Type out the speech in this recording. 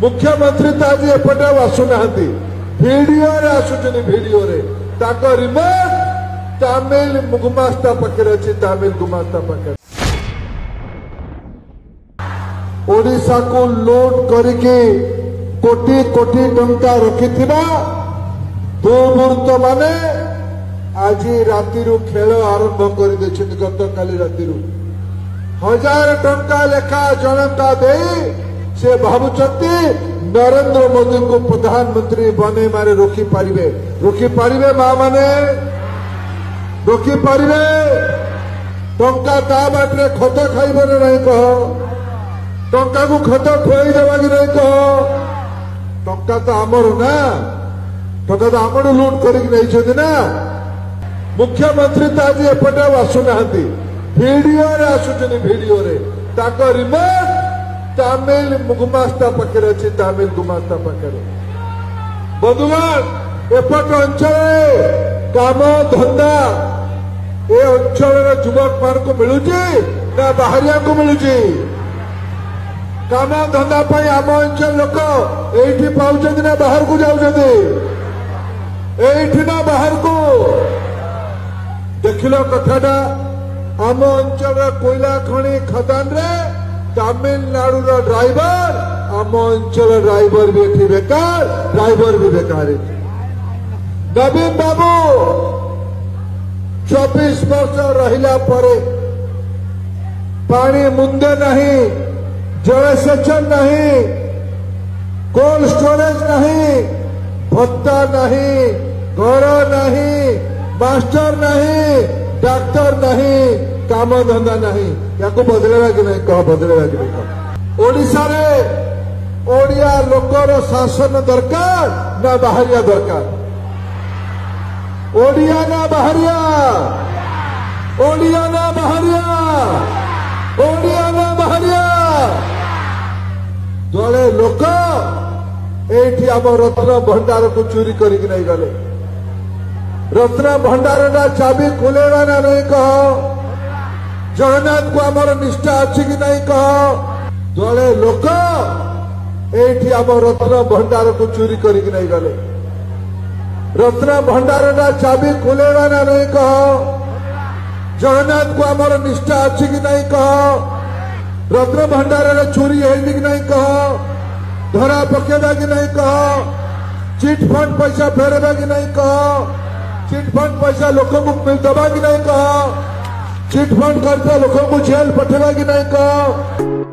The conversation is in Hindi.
मुख्यमंत्री तो आज एपटे आसुना भिडियो आसुचन भिडियो रिमोट तामिल गुमास्ता पाखे अच्छी तामिल गुमास्ता पाखे ओडिशा को लूट करके कोटी कोटी टंका रखिथिबा दुर्बृत्त माने आज राति खेल आरंभ कर गत काली राति 1000 टंका लेखा जनता दे से भावुचंती नरेंद्र मोदी को प्रधानमंत्री बने मारे रोकी पारिबे मां माने रोकी पारिबे टंका ता बाटे खत खाइबने नहीं कह टंका को खत खुआई देवा कि नहीं कह टंका तो आमर ना टंका तो आमर लूट कर ना मुख्यमंत्री तो आज एपटे आसुना भिडियो आसुचन भिडियो रिमोट तामिल गुमास्ता पाखे अच्छी तामिल गुमास्ता पाखे बंधुगण एपट अंचल काम धंदा ए अंचल युवक मान को मिलू ना बाहरिया को मिलू काम धंदा आम अंचल लोक ये पाँच ना बाहर को जाऊँ ना बाहर को देख लो कथाटा आम अंचल कोयला खनि खदान रे तमिलनाडु ड्राइवर आम अंचल ड्राइवर भी ये बेकार ड्राइवर भी बेकार नवीन बाबू 24 वर्ष रहिला परे पानी मुंदे नहीं जलसेचन नहीं कोल्ड स्टोरेज नहीं भत्ता नहीं घर नहीं मास्टर नहीं डाक्तर नहीं काम धंदा नहीं या बदलेगा कि नहीं कह बदलेगा कि नहीं कह ओडिशा रे ओडिया लोकर शासन दरकार ना बाहरिया दरकार ओडिया ना बाहरिया ओडिया ना बाहरिया ओडिया ना बाहरिया दले लोक एठी आम रत्न भंडार को चोरी करिक नहीं गले रत्न भंडार ना चाबी खुलेगा ना नहीं कह जगन्नाथ को आमर निष्ठा अच्छी कि नहीं कह दले लोक एठी आम रत्न भंडार को चोरी करिक नहीं गले रत्न भंडार ना चाबी खुलेगा ना नहीं कह जगन्नाथ को आमर निष्ठा अच्छी कि नहीं कह रत्न भंडार चोरी है कि नहीं कह धरा पकेबा कि नहीं कह चिट फंड पैसा फेरबा कि नहीं कह चिट फंड पैसा लोक को दबा कि नहीं कह चिट फंड करते लोक को जेल पठेबा कि नहीं कह